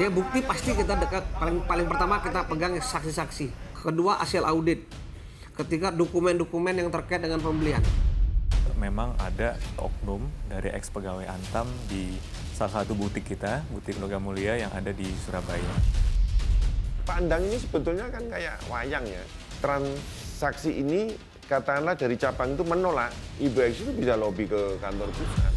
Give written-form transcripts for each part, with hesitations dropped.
Ya bukti pasti kita dekat, paling pertama kita pegang saksi-saksi. Kedua hasil audit. Ketiga dokumen-dokumen yang terkait dengan pembelian. Memang ada oknum dari ex pegawai Antam di salah satu butik kita, butik Logam Mulia yang ada di Surabaya. Pandang ini sebetulnya kan kayak wayang ya. Transaksi ini katakanlah dari cabang itu menolak, IBX itu bisa lobby ke kantor pusat.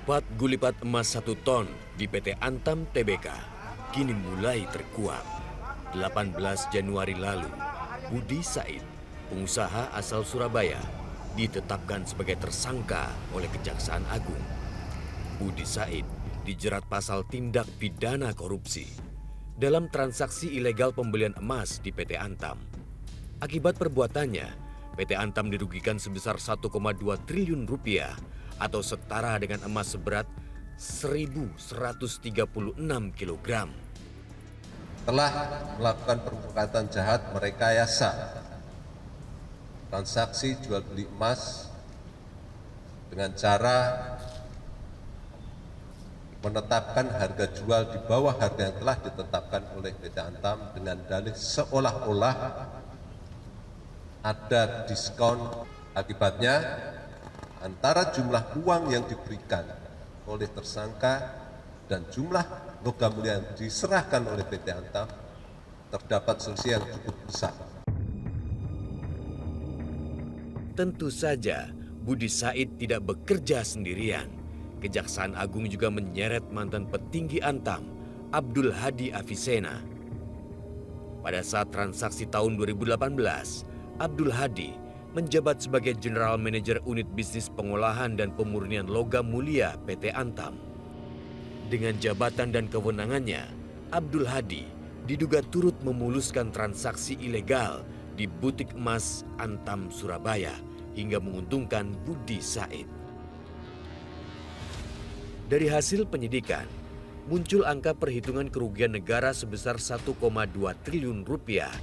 Empat gulipat emas 1 ton di PT Antam Tbk kini mulai terkuak. 18 Januari lalu, Budi Said, pengusaha asal Surabaya, ditetapkan sebagai tersangka oleh Kejaksaan Agung. Budi Said dijerat pasal tindak pidana korupsi dalam transaksi ilegal pembelian emas di PT Antam. Akibat perbuatannya, PT Antam dirugikan sebesar 1,2 triliun rupiah atau setara dengan emas seberat 1.136 kg. Telah melakukan perbuatan jahat merekayasa transaksi jual beli emas dengan cara menetapkan harga jual di bawah harga yang telah ditetapkan oleh PT Antam dengan dalih seolah-olah ada diskon. Akibatnya antara jumlah uang yang diberikan oleh tersangka dan jumlah logam mulia yang diserahkan oleh PT Antam terdapat selisih yang cukup besar. Tentu saja Budi Said tidak bekerja sendirian. Kejaksaan Agung juga menyeret mantan petinggi Antam, Abdul Hadi Afisena. Pada saat transaksi tahun 2018, Abdul Hadi menjabat sebagai General Manager Unit Bisnis Pengolahan dan Pemurnian Logam Mulia PT Antam. Dengan jabatan dan kewenangannya, Abdul Hadi diduga turut memuluskan transaksi ilegal di butik emas Antam Surabaya hingga menguntungkan Budi Said. Dari hasil penyidikan, muncul angka perhitungan kerugian negara sebesar 1,2 triliun rupiah.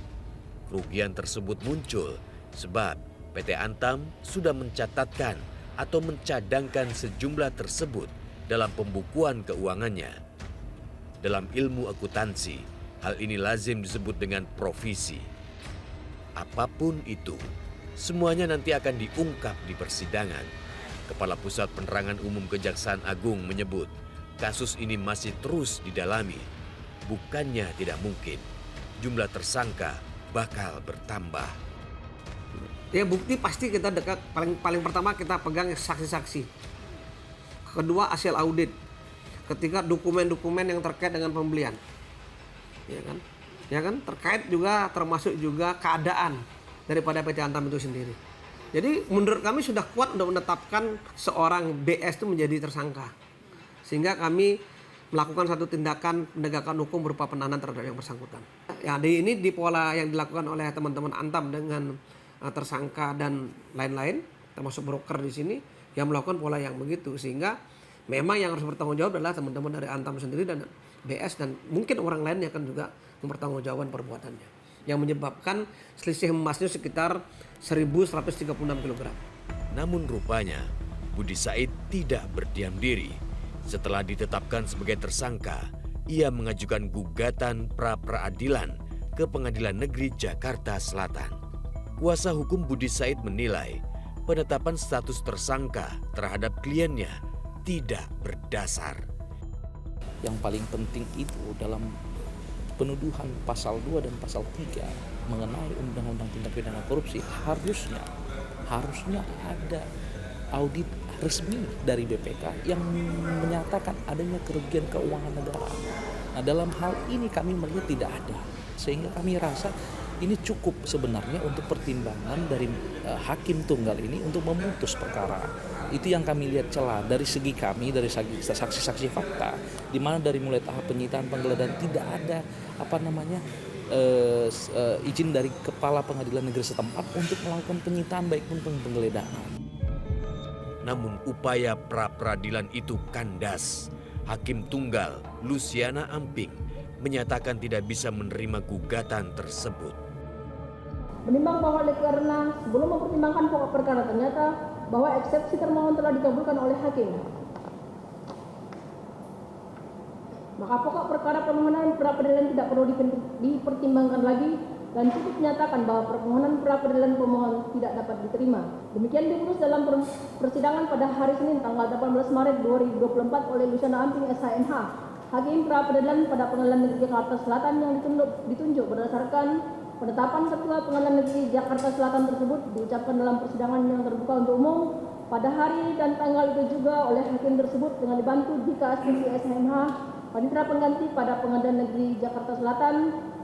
Kerugian tersebut muncul sebab PT Antam sudah mencatatkan atau mencadangkan sejumlah tersebut dalam pembukuan keuangannya. Dalam ilmu akuntansi, hal ini lazim disebut dengan provisi. Apapun itu, semuanya nanti akan diungkap di persidangan. Kepala Pusat Penerangan Umum Kejaksaan Agung menyebut kasus ini masih terus didalami. Bukannya tidak mungkin, jumlah tersangka bakal bertambah. Ya bukti pasti kita dekat, paling pertama kita pegang saksi-saksi. Kedua hasil audit. Ketiga dokumen-dokumen yang terkait dengan pembelian. Ya kan? Terkait juga termasuk juga keadaan daripada PT Antam itu sendiri. Jadi menurut kami sudah kuat untuk menetapkan seorang BS itu menjadi tersangka. Sehingga kami melakukan satu tindakan penegakan hukum berupa penahanan terhadap yang bersangkutan. Ya, ini di pola yang dilakukan oleh teman-teman Antam dengan tersangka dan lain-lain, termasuk broker di sini yang melakukan pola yang begitu, sehingga memang yang harus bertanggung jawab adalah teman-teman dari Antam sendiri dan BS dan mungkin orang lain yang akan juga mempertanggungjawabkan perbuatannya yang menyebabkan selisih emasnya sekitar 1.136 kg. Namun rupanya Budi Said tidak berdiam diri. Setelah ditetapkan sebagai tersangka, ia mengajukan gugatan pra-peradilan ke Pengadilan Negeri Jakarta Selatan. Kuasa hukum Budi Said menilai penetapan status tersangka terhadap kliennya tidak berdasar. Yang paling penting itu dalam penuduhan pasal 2 dan pasal 3 mengenai Undang-Undang Tindak Pidana Korupsi harusnya ada audit resmi dari BPK yang menyatakan adanya kerugian keuangan negara. Nah, dalam hal ini kami melihat tidak ada, sehingga kami rasa ini cukup sebenarnya untuk pertimbangan dari hakim tunggal ini untuk memutus perkara. Itu yang kami lihat celah dari segi kami, dari saksi-saksi fakta, di mana dari mulai tahap penyitaan, penggeledahan tidak ada izin dari kepala pengadilan negeri setempat untuk melakukan penyitaan baik pun penggeledahan. Namun upaya pra-peradilan itu kandas. Hakim Tunggal Luciana Amping menyatakan tidak bisa menerima gugatan tersebut. Menimbang bahwa oleh karena sebelum mempertimbangkan pokok perkara ternyata bahwa eksepsi termohon telah dikabulkan oleh hakim, maka pokok perkara permohonan pra-peradilan tidak perlu dipertimbangkan lagi dan cukup menyatakan bahwa permohonan pra-peradilan pemohon tidak dapat diterima. Demikian diputus dalam persidangan pada hari Senin tanggal 18 Maret 2024 oleh Luciana Amping SHMH, Hakim pra-peradilan pada Pengadilan Negeri Jakarta Selatan yang ditunjuk berdasarkan penetapan Ketua Pengadilan Negeri Jakarta Selatan tersebut diucapkan dalam persidangan yang terbuka untuk umum pada hari dan tanggal itu juga oleh hakim tersebut dengan dibantu Dika Astuti SHMH, Panitera Pengganti pada Pengadilan Negeri Jakarta Selatan,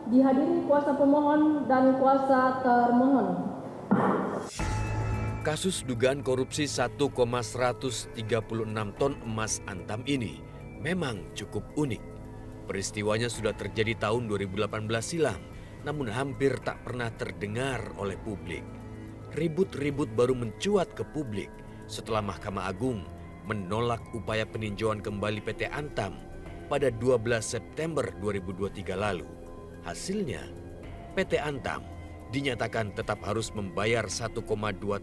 dihadiri kuasa pemohon dan kuasa termohon. Kasus dugaan korupsi 1,136 ton emas Antam ini memang cukup unik. Peristiwanya sudah terjadi tahun 2018 silam, namun hampir tak pernah terdengar oleh publik. Ribut-ribut baru mencuat ke publik setelah Mahkamah Agung menolak upaya peninjauan kembali PT Antam pada 12 September 2023 lalu. Hasilnya, PT Antam dinyatakan tetap harus membayar 1,2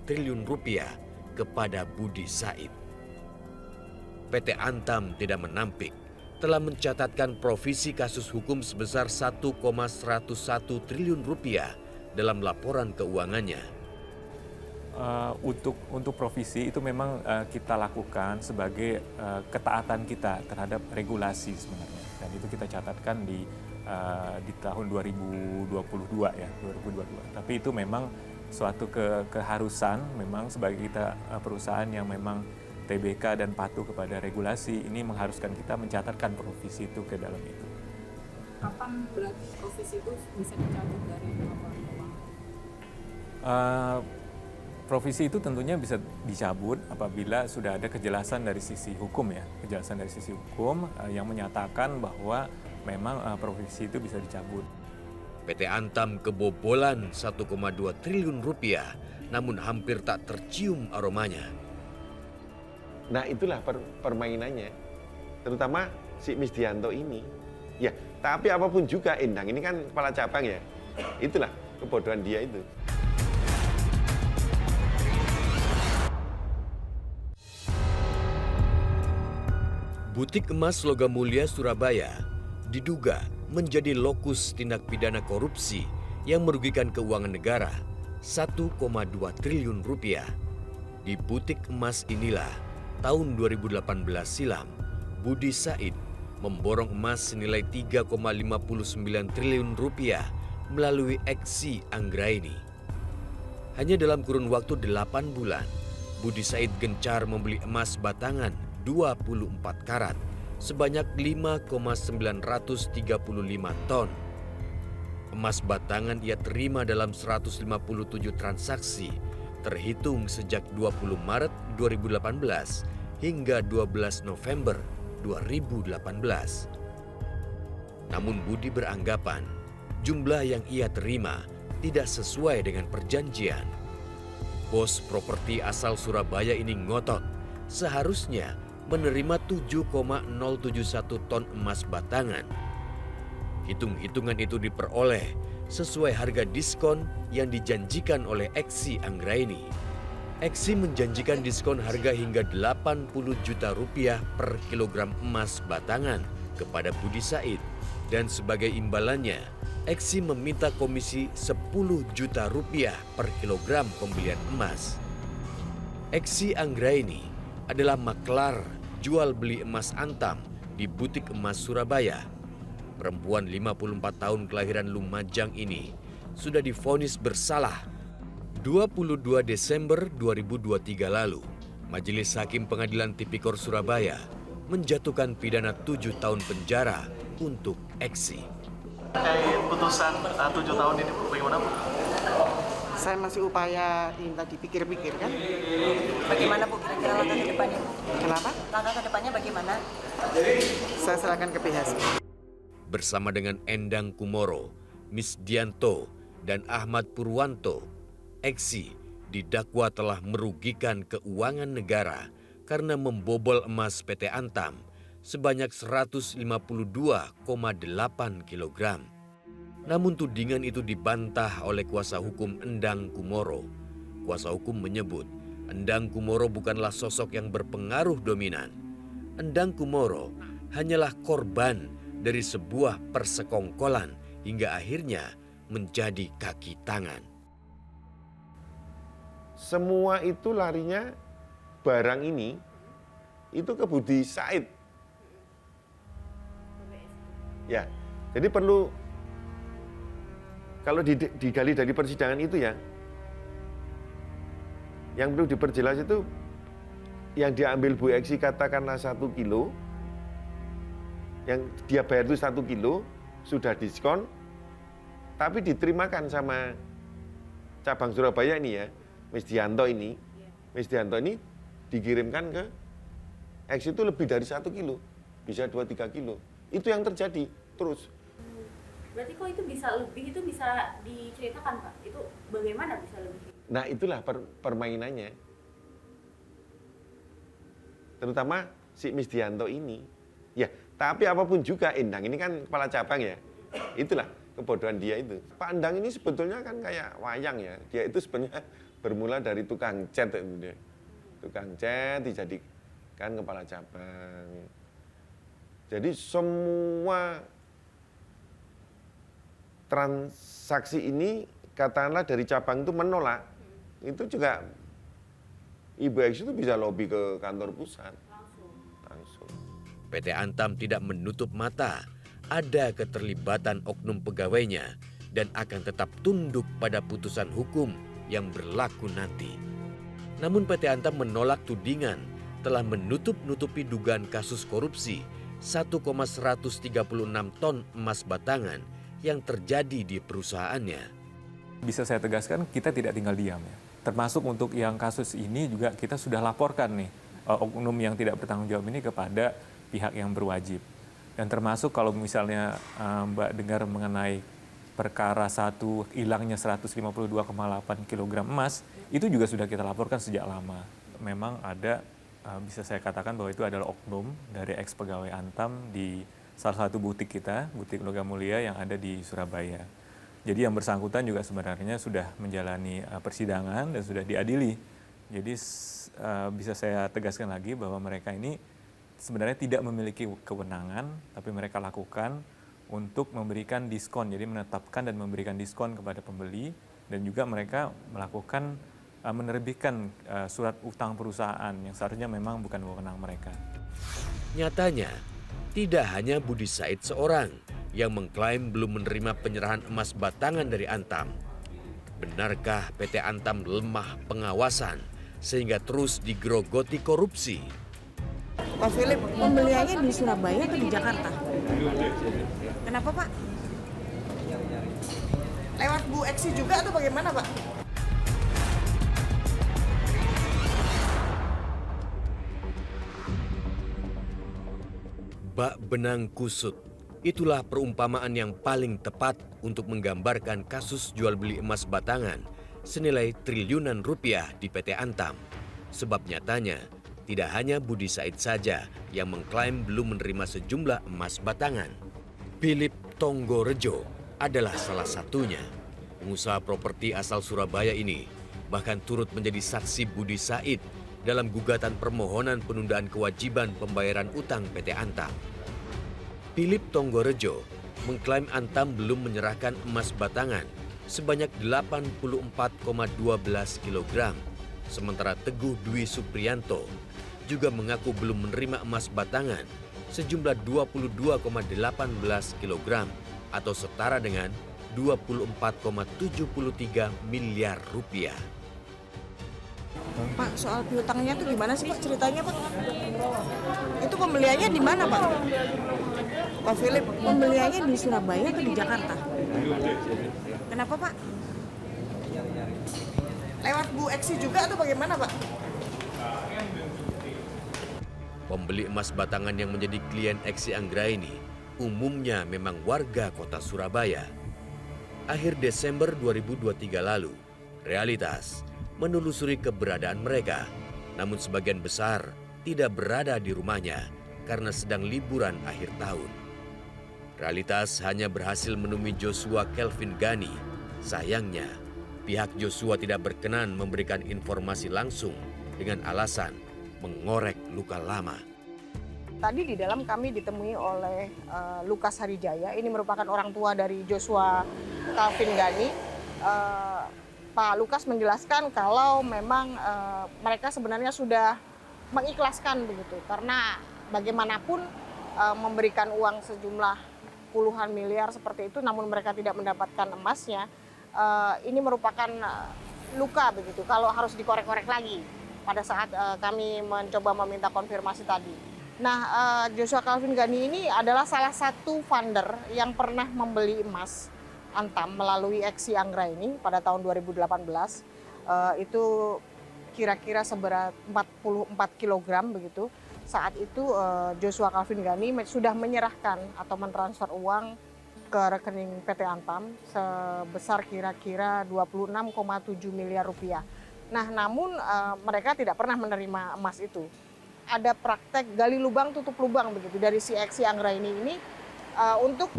triliun rupiah kepada Budi Said. PT Antam tidak menampik telah mencatatkan provisi kasus hukum sebesar 1,101 triliun rupiah dalam laporan keuangannya. Untuk provisi itu memang kita lakukan sebagai ketaatan kita terhadap regulasi sebenarnya, dan itu kita catatkan di tahun 2022 ya, 2022. Tapi itu memang suatu keharusan memang sebagai kita perusahaan yang memang TBK dan patuh kepada regulasi, ini mengharuskan kita mencatatkan provisi itu ke dalam itu. Kapan berarti provisi itu bisa dicabut dari laporan keuangan? Provisi itu tentunya bisa dicabut apabila sudah ada kejelasan dari sisi hukum ya, kejelasan dari sisi hukum yang menyatakan bahwa memang provisi itu bisa dicabut. PT Antam kebobolan 1,2 triliun rupiah, namun hampir tak tercium aromanya. Nah itulah permainannya, terutama si Misdianto ini. Ya, tapi apapun juga Endang ini kan kepala cabang ya. Itulah kebodohan dia itu. Butik emas Logam Mulia Surabaya diduga menjadi lokus tindak pidana korupsi yang merugikan keuangan negara 1,2 triliun rupiah. Di butik emas inilah tahun 2018 silam, Budi Said memborong emas senilai 3,59 triliun rupiah melalui Eksi Anggraini. Hanya dalam kurun waktu 8 bulan, Budi Said gencar membeli emas batangan 24 karat sebanyak 5,935 ton. Emas batangan ia terima dalam 157 transaksi terhitung sejak 20 Maret 2018 hingga 12 November 2018. Namun Budi beranggapan jumlah yang ia terima tidak sesuai dengan perjanjian. Bos properti asal Surabaya ini ngotot seharusnya menerima 7,071 ton emas batangan. Hitung-hitungan itu diperoleh sesuai harga diskon yang dijanjikan oleh Eksi Anggraini. Eksi menjanjikan diskon harga hingga 80 juta rupiah per kilogram emas batangan kepada Budi Said, dan sebagai imbalannya Eksi meminta komisi 10 juta rupiah per kilogram pembelian emas. Eksi Anggraini adalah maklar jual beli emas Antam di butik emas Surabaya. Perempuan 54 tahun kelahiran Lumajang ini sudah divonis bersalah 22 Desember 2023 lalu. Majelis Hakim Pengadilan Tipikor Surabaya menjatuhkan pidana 7 tahun penjara untuk Eksi. Terkait putusan 7 tahun ini bagaimana Bu? Saya masih upaya tadi pikir-pikir kan. Bagaimana Bu kira-kira langkah ke depannya? Kenapa? Langkah ke depannya bagaimana? Saya serahkan ke pihak. Bersama dengan Endang Kumoro, Misdianto, dan Ahmad Purwanto, Eksi didakwa telah merugikan keuangan negara karena membobol emas PT Antam sebanyak 152,8 kg. Namun tudingan itu dibantah oleh kuasa hukum Endang Kumoro. Kuasa hukum menyebut Endang Kumoro bukanlah sosok yang berpengaruh dominan. Endang Kumoro hanyalah korban dari sebuah persekongkolan hingga akhirnya menjadi kaki tangan. Semua itu larinya barang ini itu ke Budi Said. Ya, jadi perlu kalau digali dari persidangan itu ya, yang perlu diperjelas itu yang diambil Bu Eksi katakanlah 1 kilo, yang dia bayar itu 1 kilo, sudah diskon, tapi diterimakan sama cabang Surabaya ini ya, Misdianto ini dikirimkan ke X itu lebih dari 1 kilo, bisa 2-3 kilo. Itu yang terjadi terus. Berarti kok itu bisa lebih, itu bisa diceritakan Pak? Itu bagaimana bisa lebih? Nah itulah permainannya. Terutama si Misdianto ini. Ya, tapi apapun juga Endang ini kan kepala cabang ya. Itulah kebodohan dia itu. Pak Endang ini sebetulnya kan kayak wayang ya. Dia itu sebenarnya bermula dari tukang cat itu dia. Tukang cat dijadikan kepala cabang. Jadi semua transaksi ini katakanlah dari cabang itu menolak. Itu juga Ibu X itu bisa lobby ke kantor pusat. Langsung. PT Antam tidak menutup mata ada keterlibatan oknum pegawainya dan akan tetap tunduk pada putusan hukum yang berlaku nanti. Namun PT Antam menolak tudingan telah menutup-nutupi dugaan kasus korupsi 1,136 ton emas batangan yang terjadi di perusahaannya. Bisa saya tegaskan, kita tidak tinggal diam ya. Termasuk untuk yang kasus ini juga kita sudah laporkan nih oknum yang tidak bertanggung jawab ini kepada pihak yang berwajib. Dan termasuk kalau misalnya Mbak dengar mengenai perkara hilangnya 152,8 kg emas, itu juga sudah kita laporkan sejak lama. Memang ada, bisa saya katakan bahwa itu adalah oknum dari ex pegawai Antam di salah satu butik kita, butik Logam Mulia yang ada di Surabaya. Jadi yang bersangkutan juga sebenarnya sudah menjalani persidangan dan sudah diadili. Jadi bisa saya tegaskan lagi bahwa mereka ini sebenarnya tidak memiliki kewenangan, tapi mereka lakukan untuk memberikan diskon, jadi menetapkan dan memberikan diskon kepada pembeli, dan juga mereka melakukan menerbitkan surat utang perusahaan yang seharusnya memang bukan wewenang mereka. Nyatanya, tidak hanya Budi Said seorang yang mengklaim belum menerima penyerahan emas batangan dari Antam. Benarkah PT Antam lemah pengawasan sehingga terus digerogoti korupsi? Pak Philip, pembeliannya di Surabaya atau di Jakarta? Kenapa Pak? Lewat Bu Eksi juga atau bagaimana Pak? Bak benang kusut, itulah perumpamaan yang paling tepat untuk menggambarkan kasus jual beli emas batangan senilai triliunan rupiah di PT Antam. Sebab nyatanya, tidak hanya Budi Said saja yang mengklaim belum menerima sejumlah emas batangan. Philip Tonggorejo adalah salah satunya. Pengusaha properti asal Surabaya ini bahkan turut menjadi saksi Budi Said dalam gugatan permohonan penundaan kewajiban pembayaran utang PT Antam. Philip Tonggorejo mengklaim Antam belum menyerahkan emas batangan sebanyak 84,12 kg. Sementara Teguh Dwi Supriyanto juga mengaku belum menerima emas batangan sejumlah 22,18 kg atau setara dengan 24,73 miliar rupiah. Pak, soal piutangnya itu gimana sih Pak ceritanya Pak? Itu pembeliannya di mana Pak? Pak Philip, pembeliannya di Surabaya atau di Jakarta? Kenapa Pak? Lewat Bu Eksi juga atau bagaimana Pak? Pembeli emas batangan yang menjadi klien Eksi Anggraini umumnya memang warga kota Surabaya. Akhir Desember 2023 lalu, realitas menelusuri keberadaan mereka. Namun sebagian besar tidak berada di rumahnya karena sedang liburan akhir tahun. Realitas hanya berhasil menemui Joshua Kelvin Gani. Sayangnya, pihak Joshua tidak berkenan memberikan informasi langsung dengan alasan mengorek luka lama. Tadi di dalam kami ditemui oleh Lukas Harijaya, ini merupakan orang tua dari Joshua Kelvin Gani. Pak Lukas menjelaskan kalau memang mereka sebenarnya sudah mengikhlaskan begitu, karena bagaimanapun memberikan uang sejumlah puluhan miliar seperti itu, namun mereka tidak mendapatkan emasnya, ini merupakan luka begitu, kalau harus dikorek-korek lagi pada saat kami mencoba meminta konfirmasi tadi. Nah, Joshua Kelvin Gani ini adalah salah satu funder yang pernah membeli emas Antam melalui Eksi Anggraini pada tahun 2018. Itu kira-kira seberat 44 kg begitu. Saat itu Joshua Kelvin Gani sudah menyerahkan atau mentransfer uang ke rekening PT Antam sebesar kira-kira 26,7 miliar rupiah. Nah, namun mereka tidak pernah menerima emas itu. Ada praktek gali lubang tutup lubang begitu dari si Eksi Anggraini ini untuk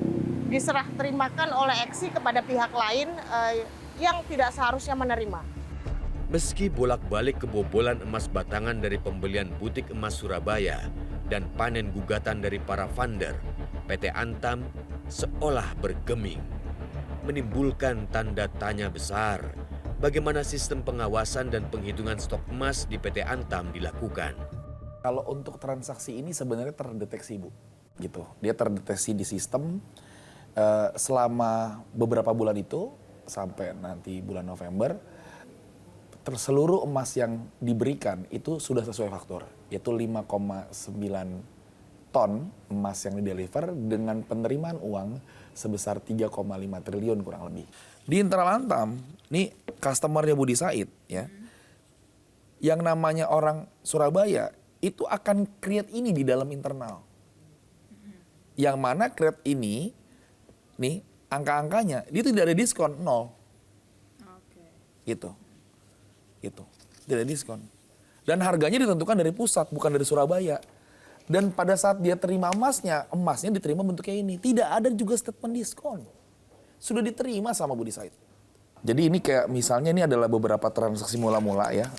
diserah terimakan oleh Eksi kepada pihak lain yang tidak seharusnya menerima. Meski bolak-balik kebobolan emas batangan dari pembelian butik emas Surabaya dan panen gugatan dari para funder, PT Antam seolah bergeming, menimbulkan tanda tanya besar bagaimana sistem pengawasan dan penghitungan stok emas di PT Antam dilakukan. Kalau untuk transaksi ini sebenarnya terdeteksi, Bu. Gitu. Dia terdeteksi di sistem selama beberapa bulan itu sampai nanti bulan November. Seluruh emas yang diberikan itu sudah sesuai faktur, yaitu 5,9 ton emas yang dideliver dengan penerimaan uang sebesar 3,5 triliun kurang lebih. Di internal Antam, nih customernya Budi Said ya, yang namanya orang Surabaya itu akan create ini di dalam internal. Yang mana create ini, nih angka-angkanya, dia tidak ada diskon, 0. Gitu. Gitu. Tidak ada diskon. Dan harganya ditentukan dari pusat, bukan dari Surabaya. Dan pada saat dia terima emasnya diterima bentuknya ini. Tidak ada juga statement diskon. Sudah diterima sama Budi Said. Jadi ini kayak misalnya ini adalah beberapa transaksi mula-mula ya.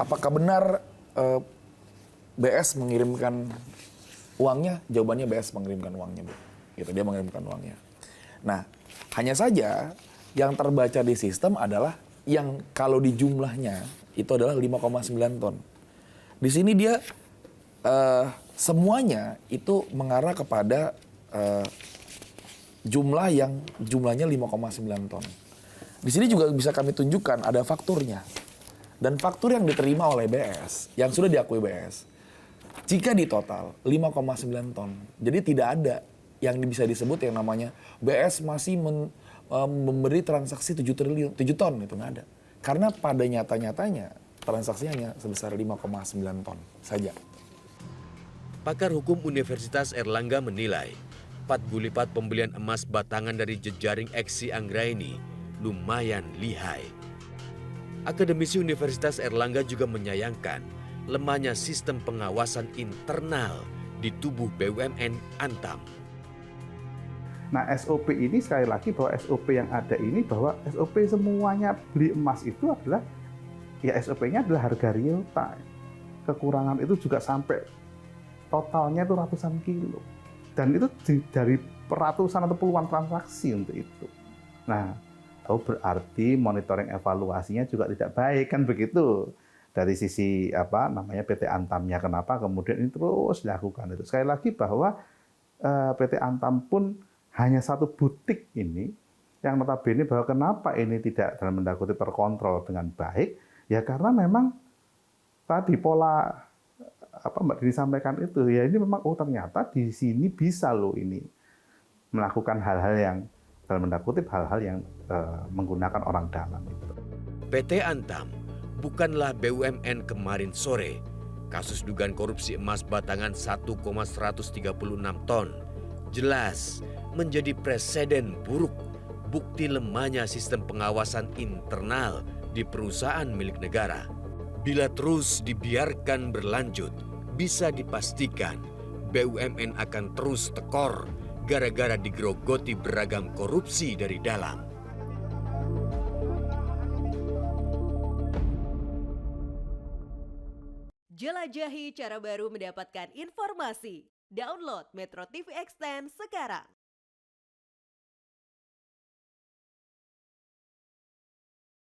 Apakah benar BS mengirimkan uangnya? Jawabannya BS mengirimkan uangnya, Bu. Gitu, dia mengirimkan uangnya. Nah, hanya saja yang terbaca di sistem adalah yang kalau di jumlahnya itu adalah 5,9 ton. Di sini dia semuanya itu mengarah kepada jumlahnya 5,9 ton. Di sini juga bisa kami tunjukkan ada fakturnya. Dan faktur yang diterima oleh BS, yang sudah diakui BS, jika di total 5,9 ton. Jadi tidak ada yang bisa disebut yang namanya BS masih memberi transaksi 7 ton, itu nggak ada. Karena pada nyata-nyatanya transaksinya hanya sebesar 5,9 ton saja. Pakar hukum Universitas Airlangga menilai 4 gulipat pembelian emas batangan dari jejaring Eksi Anggraini lumayan lihai. Akademisi Universitas Airlangga juga menyayangkan lemahnya sistem pengawasan internal di tubuh BUMN Antam. Nah, SOP ini sekali lagi bahwa SOP yang ada ini bahwa SOP semuanya beli emas itu adalah ya SOP-nya adalah harga real time. Kekurangan itu juga sampai totalnya itu ratusan kilo. Dan itu dari ratusan atau puluhan transaksi untuk itu. Nah, berarti monitoring evaluasinya juga tidak baik kan begitu. Dari sisi PT Antamnya kenapa kemudian ini terus dilakukan itu. Sekali lagi bahwa PT Antam pun hanya satu butik ini yang notabene bahwa kenapa ini tidak dalam tanda kutip terkontrol dengan baik ya karena memang tadi pola Mbak Dini sampaikan itu ya ini memang ternyata di sini bisa loh ini melakukan hal-hal yang dalam tanda kutip hal-hal yang menggunakan orang dalam itu. PT Antam bukanlah BUMN kemarin sore. Kasus dugaan korupsi emas batangan 1,136 ton jelas menjadi presiden buruk, bukti lemahnya sistem pengawasan internal di perusahaan milik negara. Bila terus dibiarkan berlanjut, bisa dipastikan BUMN akan terus tekor gara-gara digerogoti beragam korupsi dari dalam. Jelajahi cara baru mendapatkan informasi. Download Metro TV Extend sekarang.